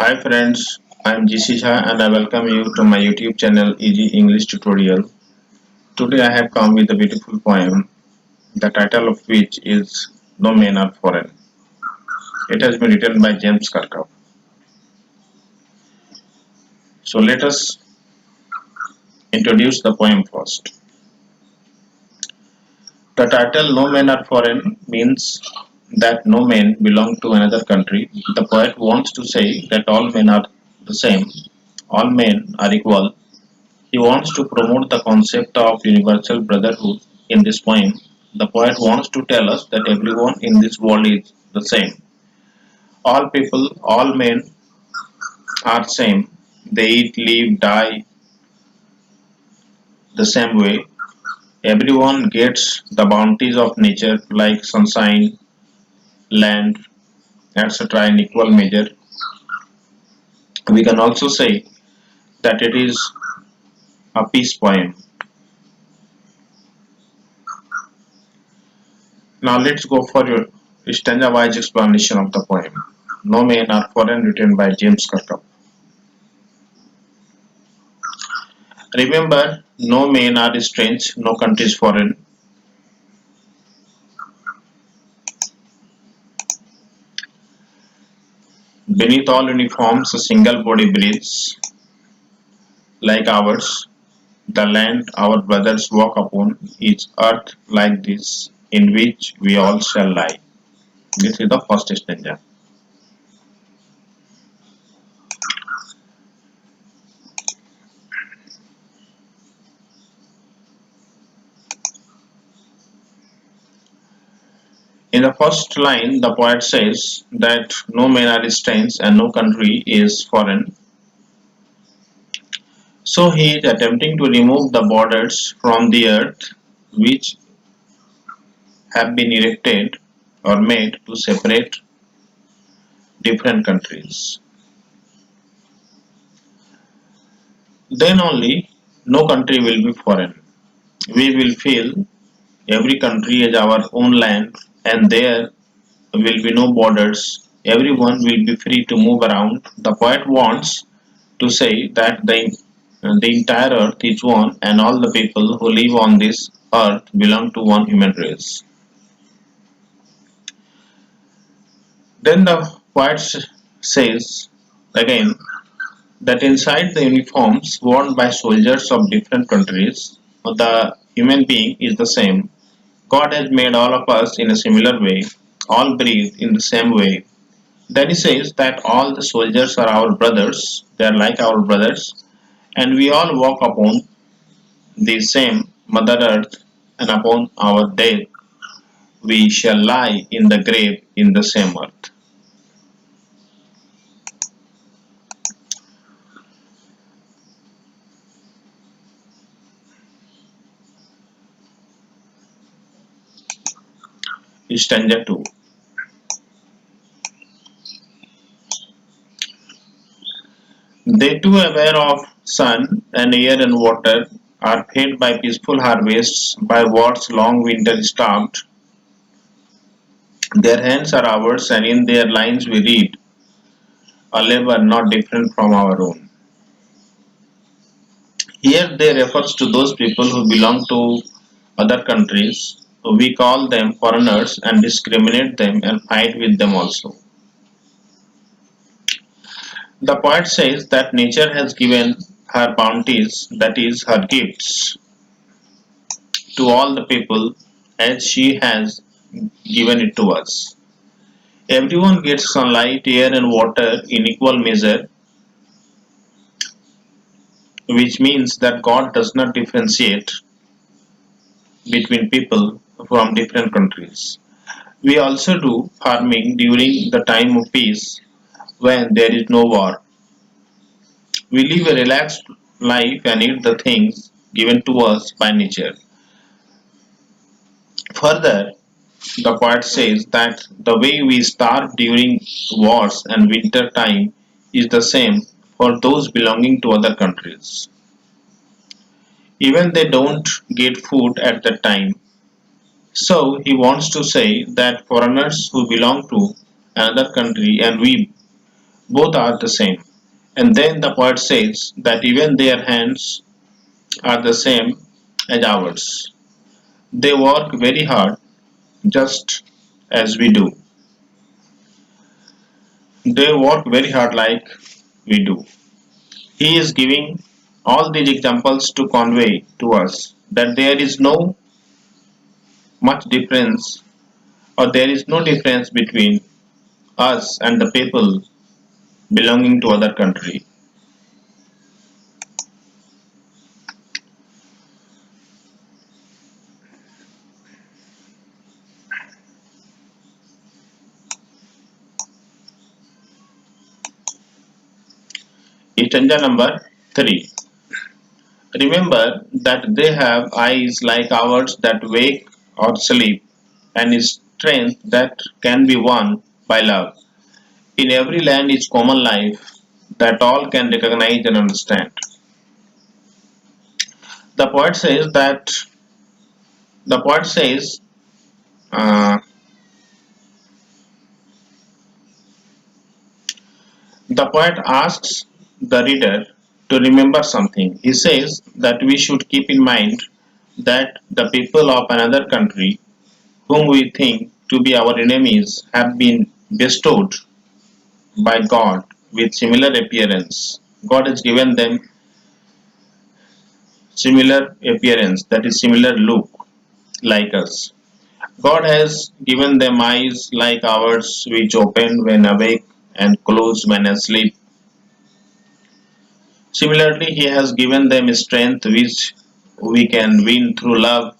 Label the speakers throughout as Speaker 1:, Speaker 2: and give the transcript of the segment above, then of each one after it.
Speaker 1: Hi friends, I am GC Shah and I welcome you to my YouTube channel Easy English Tutorial. Today I have come with a beautiful poem, the title of which is No Men Are Foreign. It has been written by James Kirkup. So let us introduce the poem first. The title No Men Are Foreign means that no men belong to another country. The poet wants to say that all men are the same, all men are equal. He wants to promote the concept of universal brotherhood in this poem. The poet wants to tell us that everyone in this world is the same. All people, all men are same. They eat, live, die the same way. Everyone gets the bounties of nature like sunshine, land, etc. in equal measure. We can also say that it is a peace poem. Now let's go for your stanza-wise explanation of the poem. No Men Are Foreign, written by James Kirkup. Remember, no men are strange, no country is foreign. Beneath all uniforms, a single body breathes, like ours. The land our brothers walk upon is earth like this, in which we all shall lie. This is the first stanza. In the first line, the poet says that no men are strange and no country is foreign. So he is attempting to remove the borders from the earth which have been erected or made to separate different countries. Then only no country will be foreign. We will feel every country as our own land and there will be no borders. Everyone will be free to move around. The poet wants to say that the entire earth is one and all the people who live on this earth belong to one human race. Then the poet says again that inside the uniforms worn by soldiers of different countries, the human being is the same. God has made all of us in a similar way, all breathe in the same way. Then he says that all the soldiers are our brothers, they are like our brothers, and we all walk upon the same Mother Earth, and upon our death we shall lie in the grave in the same earth. Stanza 2. They too aware of sun and air and water are fed by peaceful harvests, by what's long winter starved. Their hands are ours, and in their lines we read a labor not different from our own. Here they refers to those people who belong to other countries. We call them foreigners and discriminate them and fight with them also. The poet says that nature has given her bounties, that is, her gifts, to all the people as she has given it to us. Everyone gets sunlight, air, and water in equal measure, which means that God does not differentiate between people from different countries. We also do farming during the time of peace when there is no war. We live a relaxed life and eat the things given to us by nature. Further, the poet says that the way we starve during wars and winter time is the same for those belonging to other countries. Even they don't get food at that time. So he wants to say that foreigners who belong to another country and we Both are the same. And then the poet says that even their hands are the same as ours. They work very hard, just as we do. They work very hard like we do. He is giving all these examples to convey to us that there is no much difference, or there is no difference between us and the people belonging to other country. Stanza number 3. Remember that they have eyes like ours that wake or sleep, and strength that can be won by love. In every land is common life that all can recognize and understand. The poet says that the poet says uh, the poet asks the reader to remember something. He says that we should keep in mind that the people of another country whom we think to be our enemies have been bestowed by God with similar appearance. God has given them similar appearance, that is similar look like us. God has given them eyes like ours which open when awake and close when asleep. Similarly, He has given them strength which we can win through love.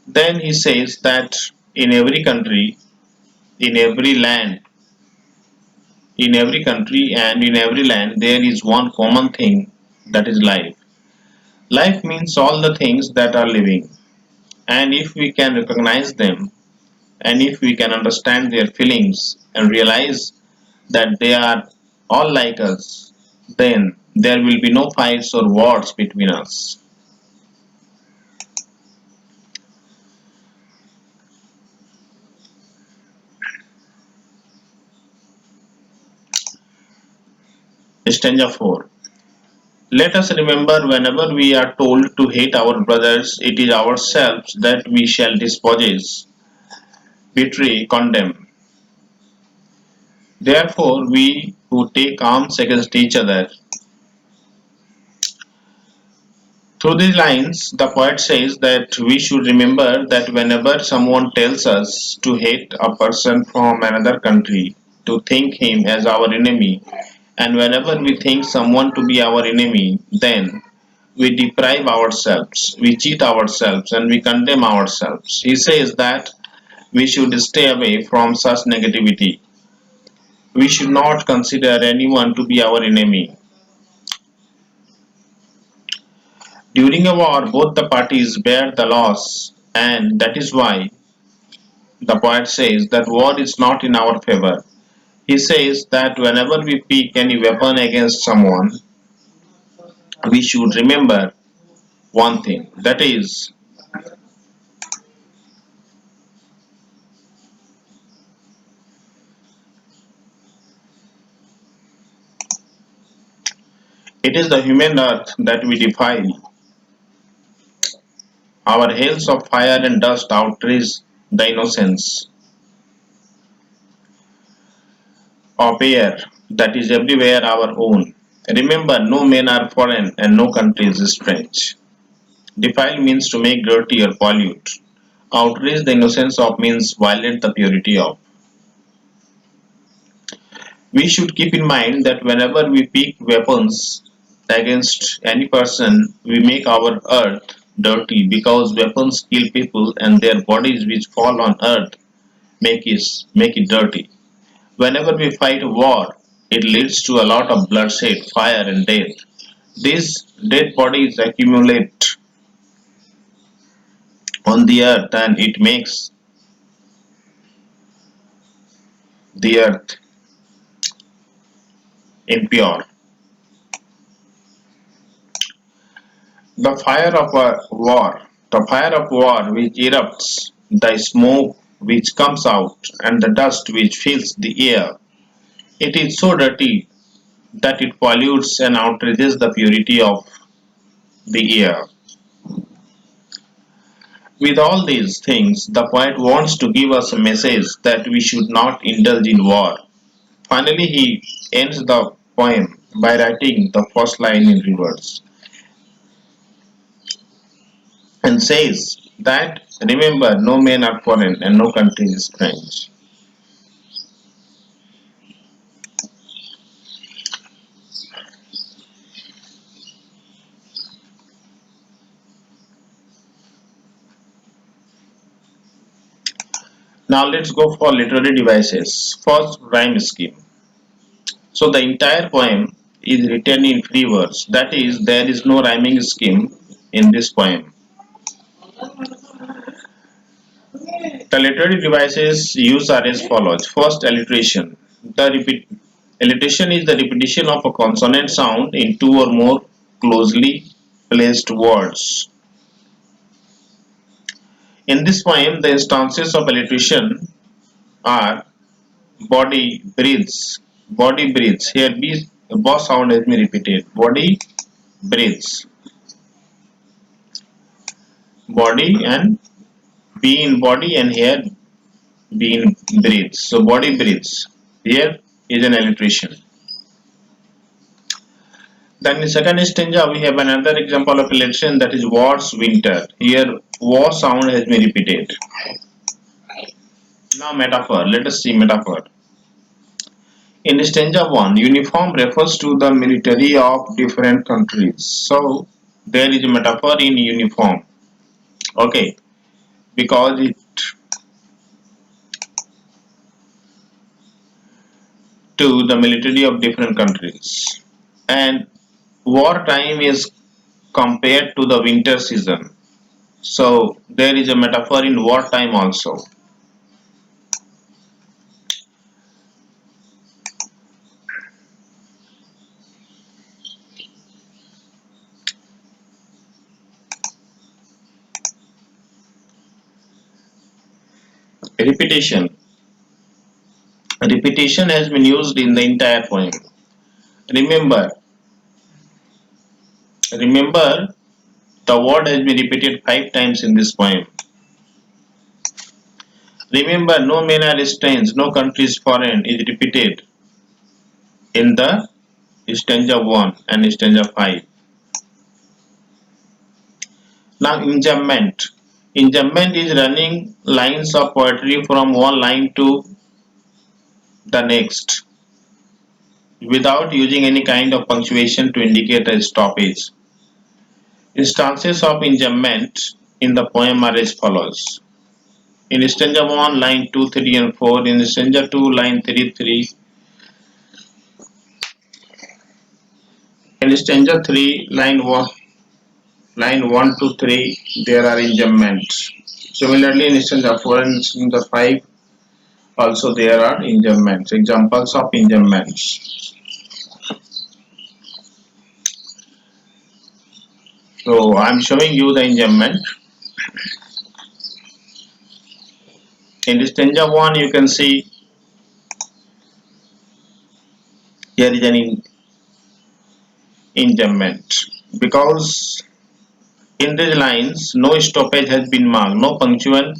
Speaker 1: Then He says that in every country, in every land, in every country and in every land, there is one common thing, that is life. Life means all the things that are living. And if we can recognize them, and if we can understand their feelings and realize that they are all like us, then there will be no fights or wars between us. Stanza 4. Let us remember whenever we are told to hate our brothers, it is ourselves that we shall dispossess, betray, condemn. Therefore, we who take arms against each other. Through these lines, the poet says that we should remember that whenever someone tells us to hate a person from another country, to think him as our enemy, and whenever we think someone to be our enemy, then we deprive ourselves, we cheat ourselves, and we condemn ourselves. He says that we should stay away from such negativity. We should not consider anyone to be our enemy. During a war, both the parties bear the loss, and that is why the poet says that war is not in our favor. He says that whenever we pick any weapon against someone, we should remember one thing, that is, it is the human earth that we defile. Our hails of fire and dust outrage the innocence of air that is everywhere our own. Remember, no men are foreign and no country is strange. Defile means to make dirty or pollute. Outrage the innocence of means violate the purity of. We should keep in mind that whenever we pick weapons against any person, we make our earth dirty because weapons kill people and their bodies which fall on earth make it dirty. Whenever we fight a war, it leads to a lot of bloodshed, fire, and death. These dead bodies accumulate on the earth and it makes the earth impure. The fire of a war, the fire of war which erupts, the smoke which comes out, and the dust which fills the air It is so dirty that it pollutes and outrages the purity of the air. With all these things, the poet wants to give us a message that we should not indulge in war. Finally, he ends the poem by writing the first line in reverse and says that remember, no men are foreign and no country is strange. Now let's go for literary devices. First, rhyme scheme. So the entire poem is written in free verse. That is, there is no rhyming scheme in this poem. The literary devices used are as follows. First, alliteration. Alliteration is the repetition of a consonant sound in two or more closely placed words. In this poem, the instances of alliteration are body breathes, body breathes. Here, B boss sound has been repeated. Body breathes, body and be in body, and here be in breathes. So body breathes. Here is an alliteration. Then in second stanza we have another example of alliteration, that is war's winter. Here war sound has been repeated. Now metaphor. Let us see metaphor. In stanza 1, uniform refers to the military of different countries. So there is a metaphor in uniform. Okay, because it to the military of different countries. And wartime is compared to the winter season. So there is a metaphor in wartime also. Repetition. Repetition has been used in the entire poem. Remember, remember the word has been repeated 5 times in this poem. Remember, no men are strange, no country is foreign is repeated in the stanza 1 and stanza 5. Now, enjambment. Enjambment is running lines of poetry from one line to the next without using any kind of punctuation to indicate a stoppage. Instances of enjambment in the poem are as follows. In stanza 1, line 2, 3 and 4, in stanza 2, line 3, 3, in stanza 3, line 1 to 3, there are enjambments. Similarly, in stanza 4 and stanza 5, also there are enjambments. Examples of enjambments. So I am showing you the enjambment. In stanza 1, you can see here is an enjambment because in these lines no stoppage has been marked, no punctuation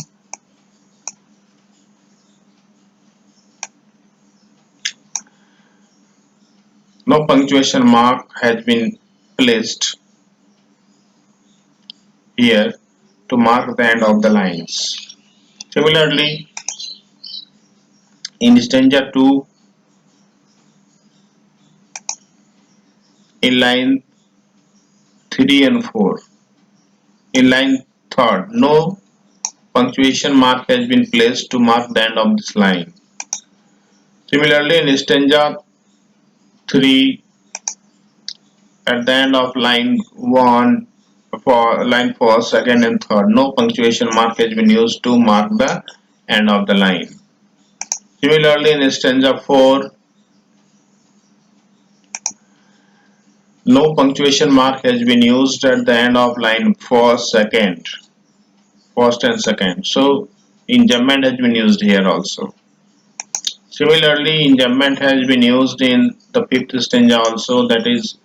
Speaker 1: mark has been placed here to mark the end of the lines. Similarly, in stanza 2, in line 3 and 4, in line 3rd, no punctuation mark has been placed to mark the end of this line. Similarly, in stanza 3, at the end of line 1, for line 4, second and third, no punctuation mark has been used to mark the end of the line. Similarly, in stanza 4, no punctuation mark has been used at the end of line 4, first and second. So, enjambment has been used here also. Similarly, enjambment has been used in the fifth stanza also, that is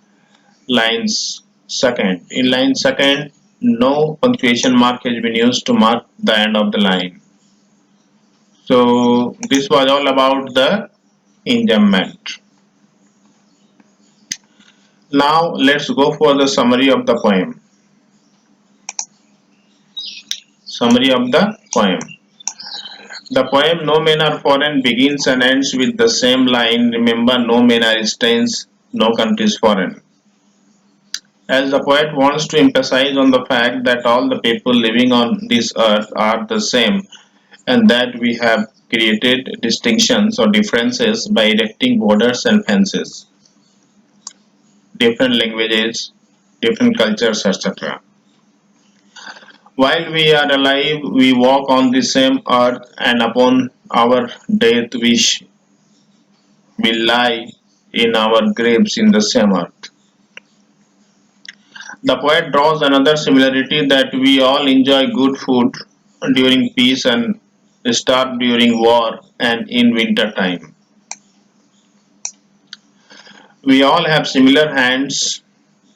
Speaker 1: lines second. In line second, no punctuation mark has been used to mark the end of the line. So this was all about the enjambment. Now let's go for the summary of the poem. Summary of the poem. The poem No Men Are Foreign begins and ends with the same line. Remember, no men are strange, no country is foreign. As the poet wants to emphasize on the fact that all the people living on this earth are the same and that we have created distinctions or differences by erecting borders and fences, different languages, different cultures, etc. While we are alive, we walk on the same earth, and upon our death, we lie in our graves in the same earth. The poet draws another similarity that we all enjoy good food during peace and starve during war and in winter time. We all have similar hands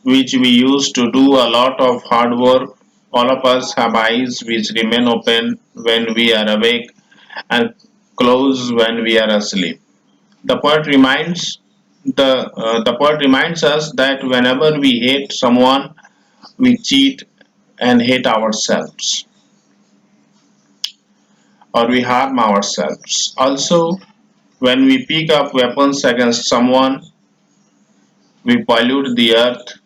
Speaker 1: which we use to do a lot of hard work. All of us have eyes which remain open when we are awake and close when we are asleep. The poet reminds the poet reminds us that whenever we hate someone, we cheat and hate ourselves, or we harm ourselves. Also, when we pick up weapons against someone, we pollute the earth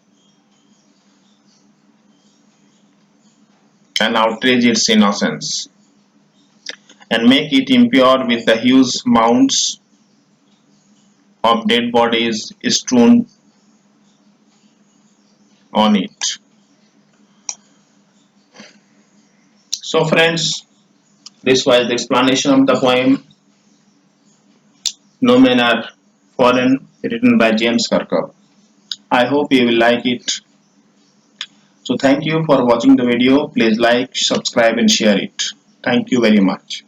Speaker 1: and outrage its innocence and make it impure with the huge mounds of dead bodies strewn on it. So, friends, this was the explanation of the poem No Men Are Foreign, written by James Kirkup. I hope you will like it. So, thank you for watching the video. Please like, subscribe, and share it. Thank you very much.